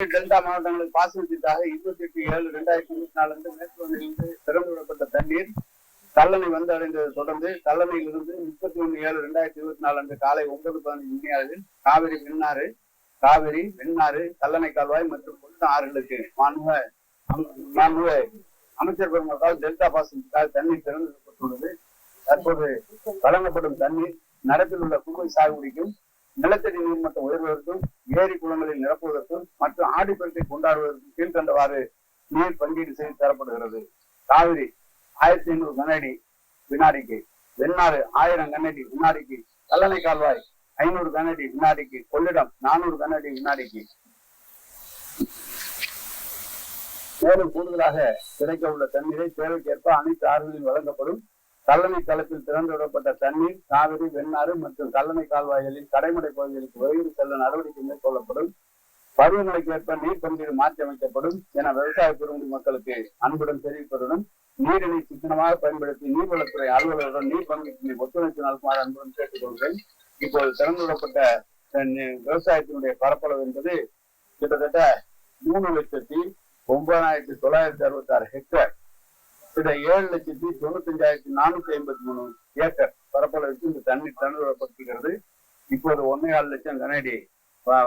Delta மாவட்டங்களுக்கு பாசனத்திற்காக 28/7/2024 மேற்கு வங்கியிலிருந்து திறந்து விடப்பட்ட தண்ணீர் கல்லணை வந்து அடைந்ததை தொடர்ந்து கல்லணையிலிருந்து 31/7/2024 காலை 9:15 மணி அளவில் காவிரி வெண்ணாறு கல்லணை கால்வாய் மற்றும் கொள்ளிடம் ஆறுகளுக்கு அமைச்சர் பெருமக்கள் டெல்டா பாசனத்திற்காக தண்ணீர் திறந்து விடப்பட்டுள்ளது. தற்போது வழங்கப்படும் தண்ணீர் நடப்பில் உள்ள குறுவை சாகுபடிக்கும் நிலத்தடி நீர்மட்டம் உயர்வதற்கும் ஏரி குளங்களில் நிரப்புவதற்கும் மற்றும் ஆடிப்பெருக்கை கொண்டாடுவதற்கும் கீழ்கண்டவாறு நீர் பங்கீடு செய்து தரப்படுகிறது. காவிரி 1500 கனஅடி வினாடிக்கு, வெண்ணாறு 1000 கனஅடி வினாடிக்கு, கல்லணை கால்வாய் 500 கனஅடி வினாடிக்கு, கொள்ளிடம் 400 கனஅடி வினாடிக்கு. மேலும் கூடுதலாக கிடைக்க உள்ள தண்ணீரை தேவைக்கேற்ப அனைத்து ஆறுகளில் வழங்கப்படும். கல்லணை தளத்தில் திறந்து விடப்பட்ட தண்ணீர் காவிரி வெண்ணாறு மற்றும் கல்லணை கால்வாய்களில் கடைமடை பகுதிகளுக்கு விரைந்து செல்ல நடவடிக்கை மேற்கொள்ளப்படும். பருவமழைக்கு ஏற்ப நீர் பங்கீடு மாற்றி அமைக்கப்படும் என விவசாய பெருங்குடி மக்களுக்கு அன்புடன் தெரிவிப்பதுடன் நீரினை சிக்கனமாக பயன்படுத்தி நீர்வளத்துறை அலுவலருடன் நீர் பங்கீட்டினை ஒத்துழைப்பு நல்குமாறு அன்புடன் கேட்டுக்கொள்கிறேன். இப்போது திறந்து விடப்பட்ட விவசாயத்தினுடைய பரப்பளவு என்பது கிட்டத்தட்ட 3,09,966 ஹெக்டேர். இதை 7,95,453 ஏக்கர் பரப்பளவுக்கு இந்த தண்ணீர் திறந்து விடப்பட்டிருக்கிறது. இப்போது 1,4 லட்சம் கனஅடி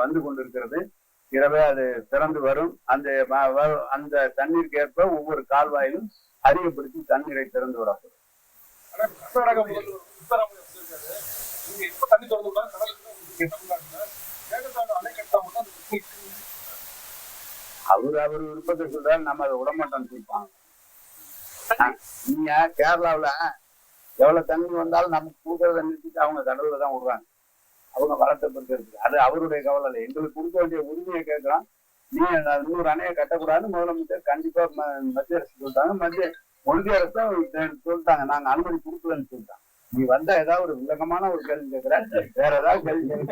வந்து கொண்டிருக்கிறது. இரவே அது திறந்து வரும். அந்த தண்ணீருக்கு ஏற்ப ஒவ்வொரு கால்வாயிலும் அதிகப்படுத்தி தண்ணீரை திறந்து விடப்படும். அவர் விருப்பத்தை சொல்றாரு, நம்ம அதை விடமாட்டோம்னு சொல்லிப்பாங்க. நீங்க கேரளாவில எவ்வளவு தண்ணி வந்தாலும் நமக்கு கொடுக்கறத நிறுத்திட்டு அவங்க கடவுள தான் விடுறாங்க. அவங்க வளத்தை பொறுத்து அது அவருடைய கவலை இல்லை. எங்களுக்கு கொடுக்க வேண்டிய உரிமையை கேட்கிறோம். நீ 100 அணையை கட்டக்கூடாதுன்னு முதலமைச்சர் கண்டிப்பா மத்திய அரசு சொல்லிட்டாங்க. ஒன்றிய அரசும் சொல்லிட்டாங்க, நாங்க அனுமதி கொடுக்கலன்னு சொல்லிட்டாங்க. நீ வந்தா ஏதாவது ஒரு விளக்கமான ஒரு கேள்வி கேட்கிற, வேற ஏதாவது கேள்வி கேட்கிற.